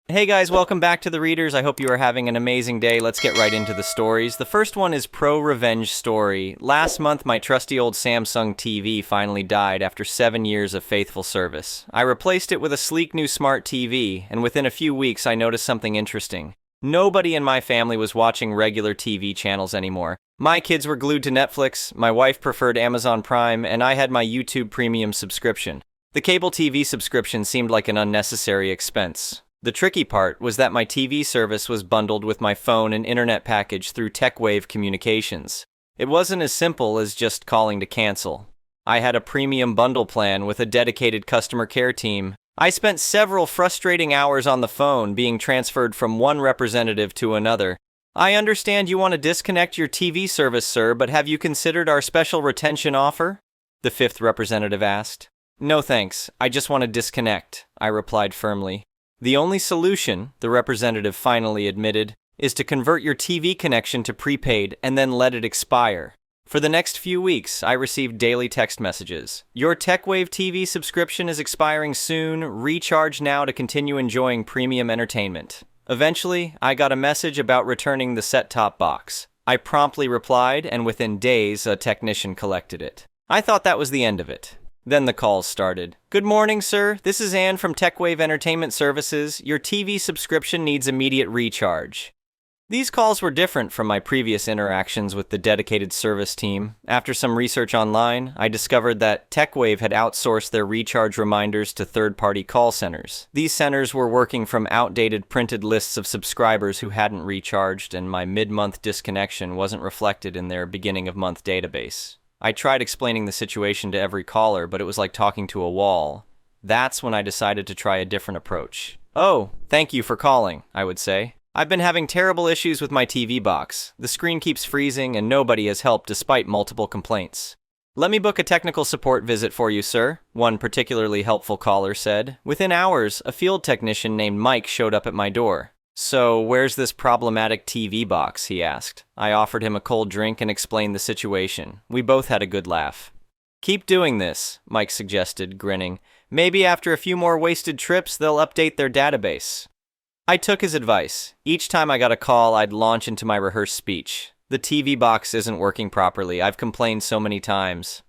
Hey guys, welcome back to the Readers. I hope you are having an amazing day. Let's get right into the stories. The first one is Pro Revenge Story. Last month, my trusty old Samsung TV finally died after 7 years of faithful service. I replaced it with a sleek new smart TV, and within a few weeks I noticed something interesting. Nobody in my family was watching regular TV channels anymore. My kids were glued to Netflix, my wife preferred Amazon Prime, and I had my YouTube Premium subscription. The cable TV subscription seemed like an unnecessary expense. The tricky part was that my TV service was bundled with my phone and internet package through TechWave Communications. It wasn't as simple as just calling to cancel. I had a premium bundle plan with a dedicated customer care team. I spent several frustrating hours on the phone being transferred from one representative to another. I understand you want to disconnect your TV service, sir, but have you considered our special retention offer? The fifth representative asked. No thanks, I just want to disconnect, I replied firmly. The only solution, the representative finally admitted, is to convert your TV connection to prepaid and then let it expire. For the next few weeks, I received daily text messages. Your TechWave TV subscription is expiring soon. Recharge now to continue enjoying premium entertainment. Eventually, I got a message about returning the set-top box. I promptly replied, and within days, a technician collected it. I thought that was the end of it. Then the calls started. Good morning, sir. This is Ann from TechWave Entertainment Services. Your TV subscription needs immediate recharge. These calls were different from my previous interactions with the dedicated service team. After some research online, I discovered that TechWave had outsourced their recharge reminders to third-party call centers. These centers were working from outdated printed lists of subscribers who hadn't recharged, and my mid-month disconnection wasn't reflected in their beginning-of-month database. I tried explaining the situation to every caller, but it was like talking to a wall. That's when I decided to try a different approach. Oh, thank you for calling, I would say. I've been having terrible issues with my TV box. The screen keeps freezing and nobody has helped despite multiple complaints. Let me book a technical support visit for you, sir, one particularly helpful caller said. Within hours, a field technician named Mike showed up at my door. So, where's this problematic TV box, he asked. I offered him a cold drink and explained the situation. We both had a good laugh. Keep doing this, Mike suggested, grinning. Maybe after a few more wasted trips, they'll update their database. I took his advice. Each time I got a call, I'd launch into my rehearsed speech. The TV box isn't working properly. I've complained so many times.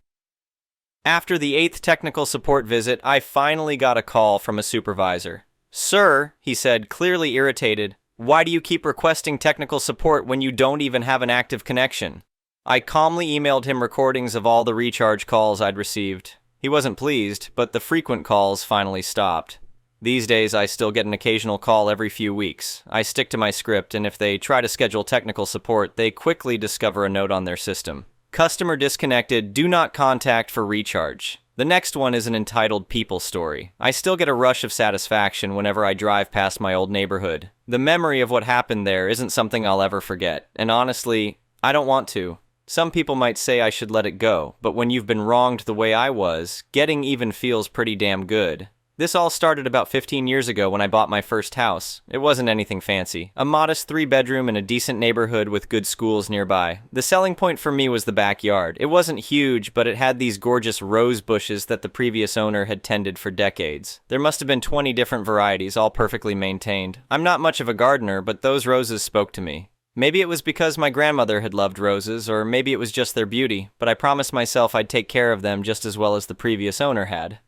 After the 8th technical support visit, I finally got a call from a supervisor. Sir, he said, clearly irritated, why do you keep requesting technical support when you don't even have an active connection? I calmly emailed him recordings of all the recharge calls I'd received. He wasn't pleased, but the frequent calls finally stopped. These days, I still get an occasional call every few weeks. I stick to my script, and if they try to schedule technical support, they quickly discover a note on their system. Customer disconnected, do not contact for recharge. The next one is an entitled People Story. I still get a rush of satisfaction whenever I drive past my old neighborhood. The memory of what happened there isn't something I'll ever forget, and honestly, I don't want to. Some people might say I should let it go, but when you've been wronged the way I was, getting even feels pretty damn good. This all started about 15 years ago when I bought my first house. It wasn't anything fancy. A modest 3-bedroom in a decent neighborhood with good schools nearby. The selling point for me was the backyard. It wasn't huge, but it had these gorgeous rose bushes that the previous owner had tended for decades. There must have been 20 different varieties, all perfectly maintained. I'm not much of a gardener, but those roses spoke to me. Maybe it was because my grandmother had loved roses, or maybe it was just their beauty, but I promised myself I'd take care of them just as well as the previous owner had.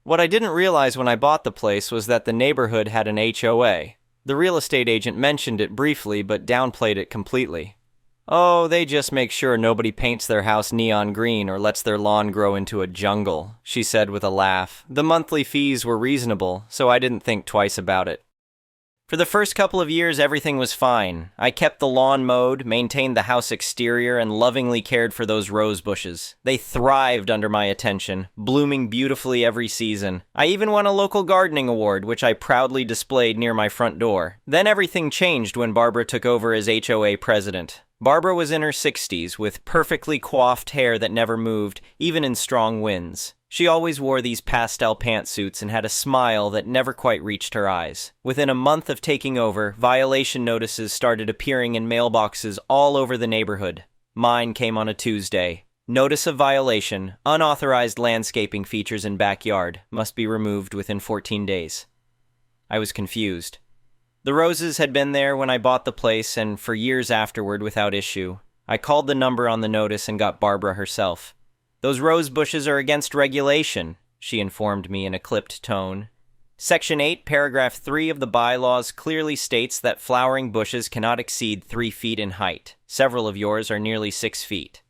What I didn't realize when I bought the place was that the neighborhood had an HOA. The real estate agent mentioned it briefly, but downplayed it completely. Oh, they just make sure nobody paints their house neon green or lets their lawn grow into a jungle, she said with a laugh. The monthly fees were reasonable, so I didn't think twice about it. For the first couple of years, everything was fine. I kept the lawn mowed, maintained the house exterior, and lovingly cared for those rose bushes. They thrived under my attention, blooming beautifully every season. I even won a local gardening award, which I proudly displayed near my front door. Then everything changed when Barbara took over as HOA president. Barbara was in her 60s, with perfectly coiffed hair that never moved, even in strong winds. She always wore these pastel pantsuits and had a smile that never quite reached her eyes. Within a month of taking over, violation notices started appearing in mailboxes all over the neighborhood. Mine came on a Tuesday. Notice of violation, unauthorized landscaping features in backyard, must be removed within 14 days. I was confused. The roses had been there when I bought the place and for years afterward without issue. I called the number on the notice and got Barbara herself. "Those rose bushes are against regulation," she informed me in a clipped tone. Section 8, paragraph 3 of the bylaws clearly states that flowering bushes cannot exceed 3 feet in height. Several of yours are nearly 6 feet.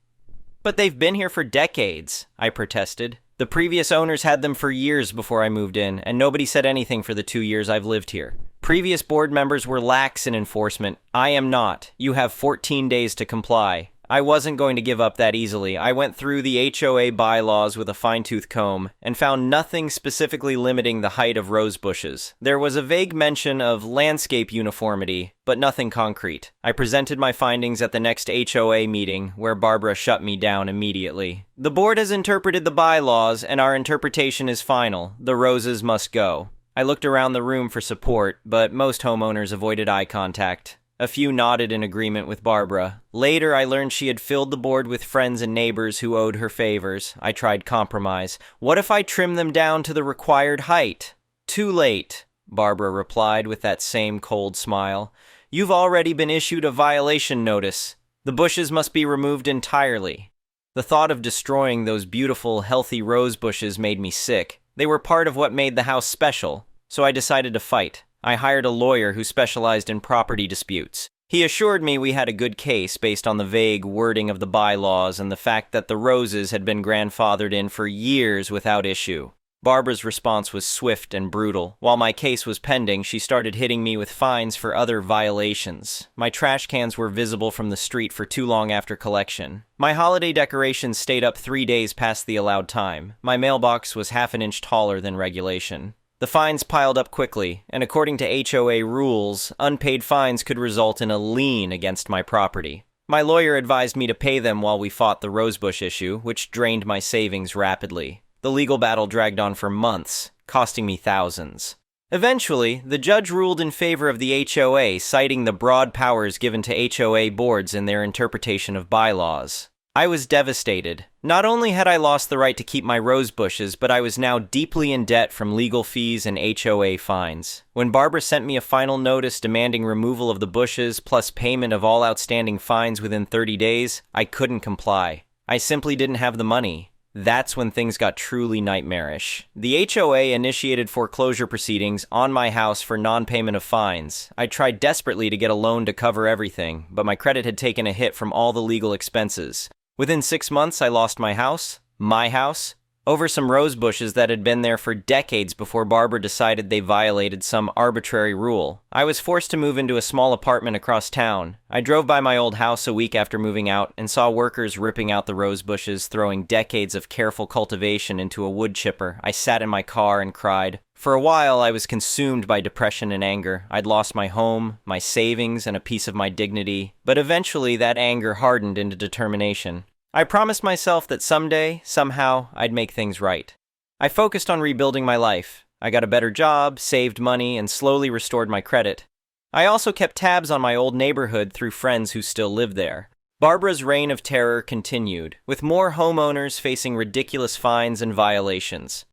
"But they've been here for decades," I protested. "The previous owners had them for years before I moved in, and nobody said anything for the 2 years I've lived here. Previous board members were lax in enforcement. I am not. You have 14 days to comply." I wasn't going to give up that easily. I went through the HOA bylaws with a fine-tooth comb and found nothing specifically limiting the height of rose bushes. There was a vague mention of landscape uniformity, but nothing concrete. I presented my findings at the next HOA meeting, where Barbara shut me down immediately. "The board has interpreted the bylaws, and our interpretation is final. The roses must go." I looked around the room for support, but most homeowners avoided eye contact. A few nodded in agreement with Barbara. Later, I learned she had filled the board with friends and neighbors who owed her favors. I tried compromise. "What if I trim them down to the required height?" "Too late," Barbara replied with that same cold smile. "You've already been issued a violation notice. The bushes must be removed entirely." The thought of destroying those beautiful, healthy rose bushes made me sick. They were part of what made the house special, so I decided to fight. I hired a lawyer who specialized in property disputes. He assured me we had a good case based on the vague wording of the bylaws and the fact that the roses had been grandfathered in for years without issue. Barbara's response was swift and brutal. While my case was pending, she started hitting me with fines for other violations. My trash cans were visible from the street for too long after collection. My holiday decorations stayed up 3 days past the allowed time. My mailbox was half an inch taller than regulation. The fines piled up quickly, and according to HOA rules, unpaid fines could result in a lien against my property. My lawyer advised me to pay them while we fought the rosebush issue, which drained my savings rapidly. The legal battle dragged on for months, costing me thousands. Eventually, the judge ruled in favor of the HOA, citing the broad powers given to HOA boards in their interpretation of bylaws. I was devastated. Not only had I lost the right to keep my rose bushes, but I was now deeply in debt from legal fees and HOA fines. When Barbara sent me a final notice demanding removal of the bushes plus payment of all outstanding fines within 30 days, I couldn't comply. I simply didn't have the money. That's when things got truly nightmarish. The HOA initiated foreclosure proceedings on my house for non-payment of fines. I tried desperately to get a loan to cover everything, but my credit had taken a hit from all the legal expenses. Within 6 months, I lost my house, over some rose bushes that had been there for decades before Barbara decided they violated some arbitrary rule. I was forced to move into a small apartment across town. I drove by my old house a week after moving out and saw workers ripping out the rose bushes, throwing decades of careful cultivation into a wood chipper. I sat in my car and cried. For a while, I was consumed by depression and anger. I'd lost my home, my savings, and a piece of my dignity. But eventually, that anger hardened into determination. I promised myself that someday, somehow, I'd make things right. I focused on rebuilding my life. I got a better job, saved money, and slowly restored my credit. I also kept tabs on my old neighborhood through friends who still lived there. Barbara's reign of terror continued, with more homeowners facing ridiculous fines and violations.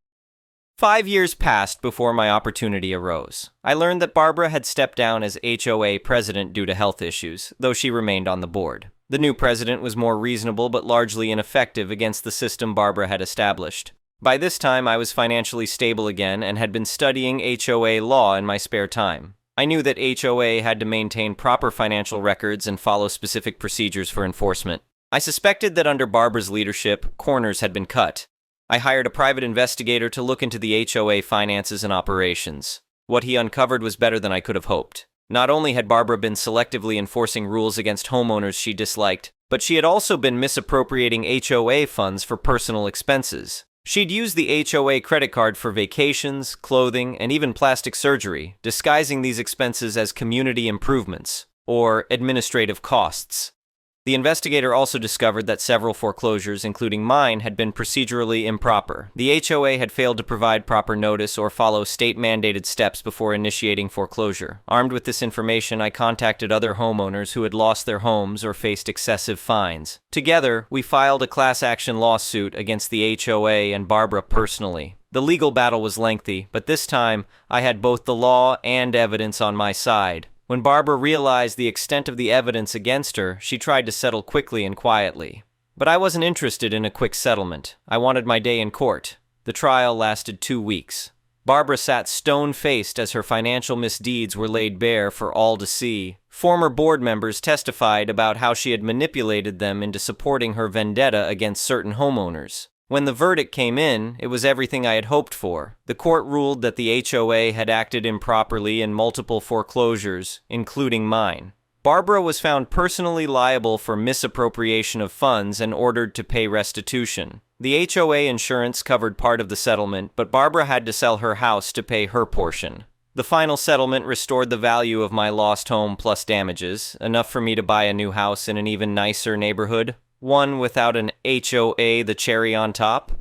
5 years passed before my opportunity arose. I learned that Barbara had stepped down as HOA president due to health issues, though she remained on the board. The new president was more reasonable but largely ineffective against the system Barbara had established. By this time, I was financially stable again and had been studying HOA law in my spare time. I knew that HOA had to maintain proper financial records and follow specific procedures for enforcement. I suspected that under Barbara's leadership, corners had been cut. I hired a private investigator to look into the HOA finances and operations. What he uncovered was better than I could have hoped. Not only had Barbara been selectively enforcing rules against homeowners she disliked, but she had also been misappropriating HOA funds for personal expenses. She'd used the HOA credit card for vacations, clothing, and even plastic surgery, disguising these expenses as community improvements, or administrative costs. The investigator also discovered that several foreclosures, including mine, had been procedurally improper. The HOA had failed to provide proper notice or follow state-mandated steps before initiating foreclosure. Armed with this information, I contacted other homeowners who had lost their homes or faced excessive fines. Together, we filed a class action lawsuit against the HOA and Barbara personally. The legal battle was lengthy, but this time I had both the law and evidence on my side. When Barbara realized the extent of the evidence against her, she tried to settle quickly and quietly. But I wasn't interested in a quick settlement. I wanted my day in court. The trial lasted 2 weeks. Barbara sat stone-faced as her financial misdeeds were laid bare for all to see. Former board members testified about how she had manipulated them into supporting her vendetta against certain homeowners. When the verdict came in, it was everything I had hoped for. The court ruled that the HOA had acted improperly in multiple foreclosures, including mine. Barbara was found personally liable for misappropriation of funds and ordered to pay restitution. The HOA insurance covered part of the settlement, but Barbara had to sell her house to pay her portion. The final settlement restored the value of my lost home plus damages, enough for me to buy a new house in an even nicer neighborhood, one without an HOA the cherry on top.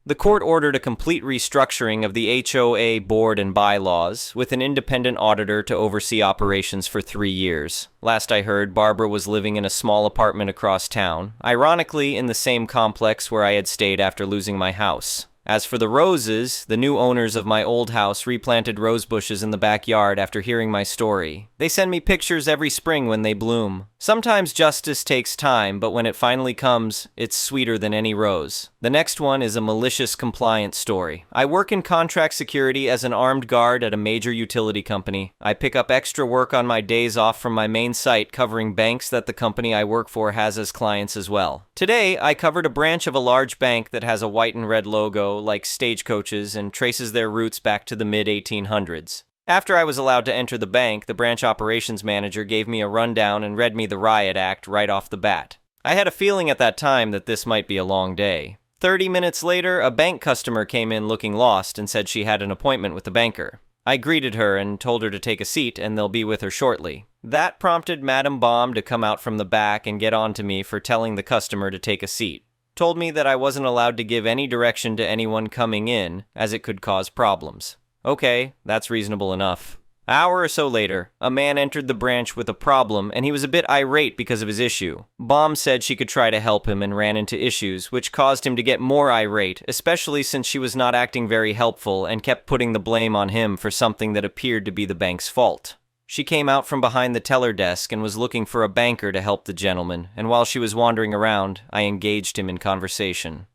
The court ordered a complete restructuring of the HOA board and bylaws, with an independent auditor to oversee operations for 3 years. Last I heard, Barbara was living in a small apartment across town, ironically in the same complex where I had stayed after losing my house. As for the roses, the new owners of my old house replanted rose bushes in the backyard after hearing my story. They send me pictures every spring when they bloom. Sometimes justice takes time, but when it finally comes, it's sweeter than any rose. The next one is a malicious compliance story. I work in contract security as an armed guard at a major utility company. I pick up extra work on my days off from my main site covering banks that the company I work for has as clients as well. Today, I covered a branch of a large bank that has a white and red logo like stagecoaches and traces their roots back to the mid-1800s. After I was allowed to enter the bank, the branch operations manager gave me a rundown and read me the riot act right off the bat. I had a feeling at that time that this might be a long day. 30 minutes later, a bank customer came in looking lost and said she had an appointment with the banker. I greeted her and told her to take a seat and they'll be with her shortly. That prompted Madam Baum to come out from the back and get on to me for telling the customer to take a seat. Told me that I wasn't allowed to give any direction to anyone coming in, as it could cause problems. Okay, that's reasonable enough. An hour or so later, a man entered the branch with a problem, and he was a bit irate because of his issue. Baum said she could try to help him and ran into issues, which caused him to get more irate, especially since she was not acting very helpful and kept putting the blame on him for something that appeared to be the bank's fault. She came out from behind the teller desk and was looking for a banker to help the gentleman, and while she was wandering around, I engaged him in conversation.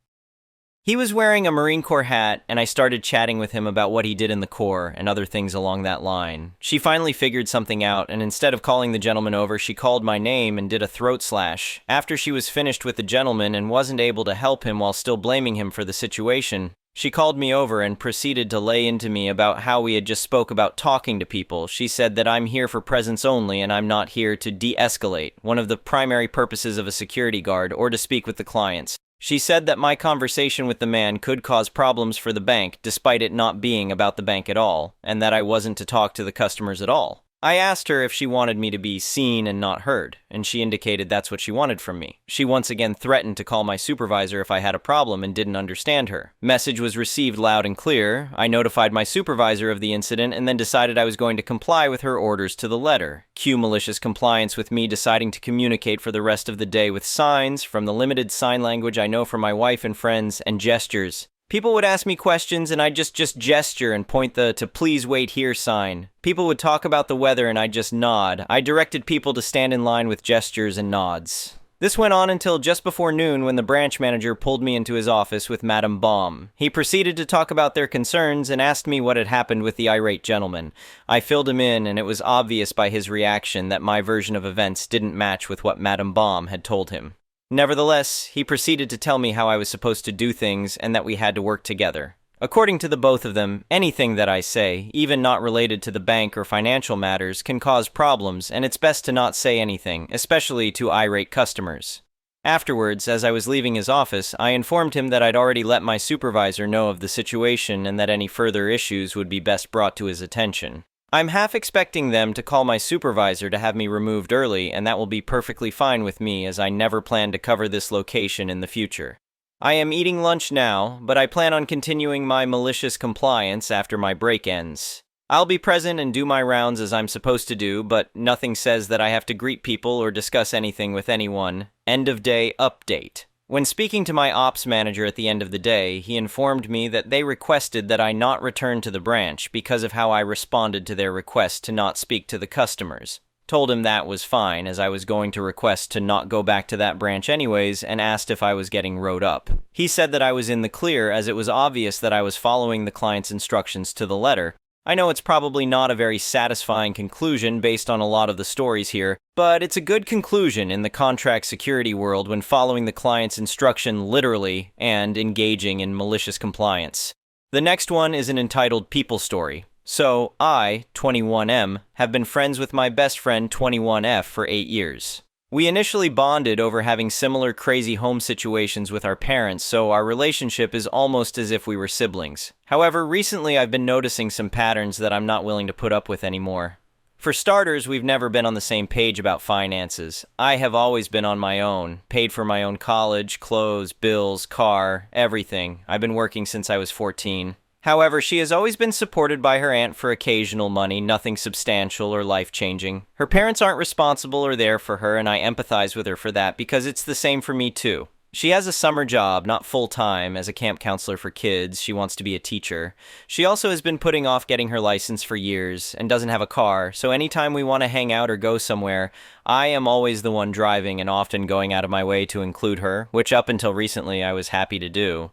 He was wearing a Marine Corps hat, and I started chatting with him about what he did in the Corps and other things along that line. She finally figured something out, and instead of calling the gentleman over, she called my name and did a throat slash. After she was finished with the gentleman and wasn't able to help him while still blaming him for the situation, she called me over and proceeded to lay into me about how we had just spoke about talking to people. She said that I'm here for presence only and I'm not here to de-escalate, one of the primary purposes of a security guard, or to speak with the clients. She said that my conversation with the man could cause problems for the bank, despite it not being about the bank at all, and that I wasn't to talk to the customers at all. I asked her if she wanted me to be seen and not heard, and she indicated that's what she wanted from me. She once again threatened to call my supervisor if I had a problem and didn't understand her. Message was received loud and clear. I notified my supervisor of the incident and then decided I was going to comply with her orders to the letter. Cue malicious compliance with me deciding to communicate for the rest of the day with signs, from the limited sign language I know from my wife and friends, and gestures. People would ask me questions and I'd just gesture and point the "to please wait here" sign. People would talk about the weather and I'd just nod. I directed people to stand in line with gestures and nods. This went on until just before noon when the branch manager pulled me into his office with Madam Baum. He proceeded to talk about their concerns and asked me what had happened with the irate gentleman. I filled him in and it was obvious by his reaction that my version of events didn't match with what Madam Baum had told him. Nevertheless, he proceeded to tell me how I was supposed to do things and that we had to work together. According to the both of them, anything that I say, even not related to the bank or financial matters, can cause problems, and it's best to not say anything, especially to irate customers. Afterwards, as I was leaving his office, I informed him that I'd already let my supervisor know of the situation and that any further issues would be best brought to his attention. I'm half expecting them to call my supervisor to have me removed early, and that will be perfectly fine with me as I never plan to cover this location in the future. I am eating lunch now, but I plan on continuing my malicious compliance after my break ends. I'll be present and do my rounds as I'm supposed to do, but nothing says that I have to greet people or discuss anything with anyone. End of day update. When speaking to my ops manager at the end of the day, he informed me that they requested that I not return to the branch because of how I responded to their request to not speak to the customers. Told him that was fine, as I was going to request to not go back to that branch anyways, and asked if I was getting wrote up. He said that I was in the clear, as it was obvious that I was following the client's instructions to the letter. I know it's probably not a very satisfying conclusion based on a lot of the stories here, but it's a good conclusion in the contract security world when following the client's instruction literally and engaging in malicious compliance. The next one is an entitled People Story. So, I, 21M, have been friends with my best friend 21F for 8 years. We initially bonded over having similar crazy home situations with our parents, so our relationship is almost as if we were siblings. However, recently I've been noticing some patterns that I'm not willing to put up with anymore. For starters, we've never been on the same page about finances. I have always been on my own, paid for my own college, clothes, bills, car, everything. I've been working since I was 14. However, she has always been supported by her aunt for occasional money, nothing substantial or life-changing. Her parents aren't responsible or there for her, and I empathize with her for that because it's the same for me too. She has a summer job, not full-time, as a camp counselor for kids. She wants to be a teacher. She also has been putting off getting her license for years and doesn't have a car, so anytime we want to hang out or go somewhere, I am always the one driving and often going out of my way to include her, which up until recently I was happy to do.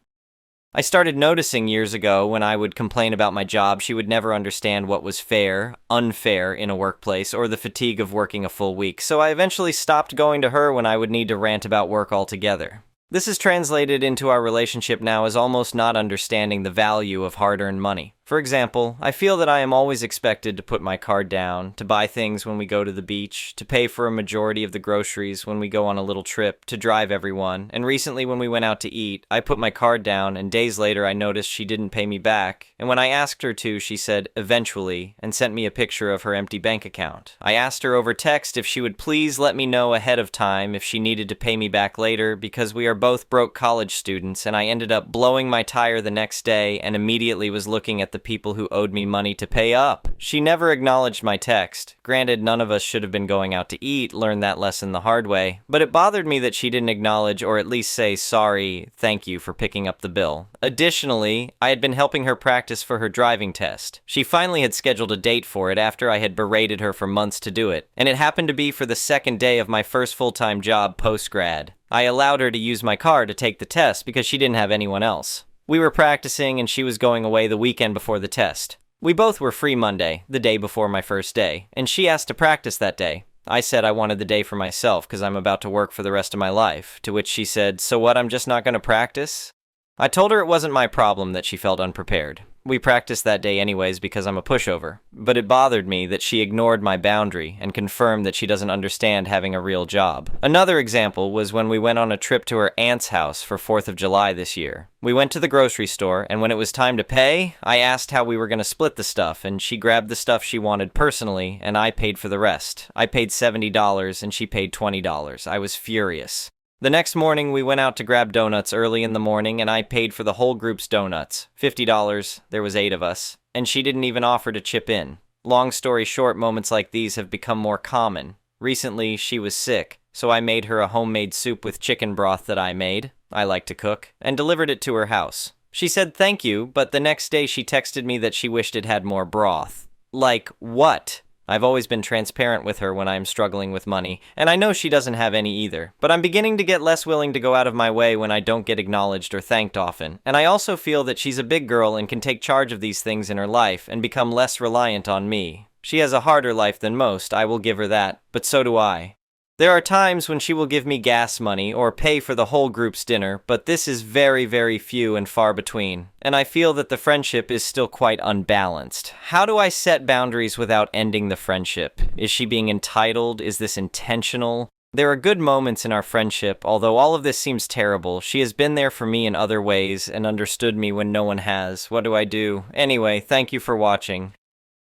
I started noticing years ago when I would complain about my job, she would never understand what was fair, unfair in a workplace, or the fatigue of working a full week, so I eventually stopped going to her when I would need to rant about work altogether. This is translated into our relationship now as almost not understanding the value of hard-earned money. For example, I feel that I am always expected to put my card down, to buy things when we go to the beach, to pay for a majority of the groceries when we go on a little trip, to drive everyone, and recently when we went out to eat, I put my card down and days later I noticed she didn't pay me back, and when I asked her to, she said, eventually, and sent me a picture of her empty bank account. I asked her over text if she would please let me know ahead of time if she needed to pay me back later because we are both broke college students, and I ended up blowing my tire the next day and immediately was looking at the people who owed me money to pay up. She never acknowledged my text. Granted, none of us should have been going out to eat, learned that lesson the hard way, but it bothered me that she didn't acknowledge or at least say sorry, thank you for picking up the bill. Additionally, I had been helping her practice for her driving test. She finally had scheduled a date for it after I had berated her for months to do it, and it happened to be for the second day of my first full-time job post-grad. I allowed her to use my car to take the test because she didn't have anyone else. We were practicing and she was going away the weekend before the test. We both were free Monday, the day before my first day, and she asked to practice that day. I said I wanted the day for myself because I'm about to work for the rest of my life, to which she said, "So what, I'm just not going to practice?" I told her it wasn't my problem that she felt unprepared. We practiced that day anyways because I'm a pushover, but it bothered me that she ignored my boundary and confirmed that she doesn't understand having a real job. Another example was when we went on a trip to her aunt's house for 4th of July this year. We went to the grocery store, and when it was time to pay, I asked how we were going to split the stuff, and she grabbed the stuff she wanted personally, and I paid for the rest. I paid $70 and she paid $20. I was furious. The next morning, we went out to grab donuts early in the morning, and I paid for the whole group's donuts. $50, there was 8 of us, and she didn't even offer to chip in. Long story short, moments like these have become more common. Recently, she was sick, so I made her a homemade soup with chicken broth that I made, I like to cook, and delivered it to her house. She said thank you, but the next day she texted me that she wished it had more broth. Like, what? I've always been transparent with her when I'm struggling with money, and I know she doesn't have any either, but I'm beginning to get less willing to go out of my way when I don't get acknowledged or thanked often, and I also feel that she's a big girl and can take charge of these things in her life and become less reliant on me. She has a harder life than most, I will give her that, but so do I. There are times when she will give me gas money or pay for the whole group's dinner, but this is very, very few and far between, and I feel that the friendship is still quite unbalanced. How do I set boundaries without ending the friendship? Is she being entitled? Is this intentional? There are good moments in our friendship, although all of this seems terrible. She has been there for me in other ways and understood me when no one has. What do I do? Anyway, thank you for watching.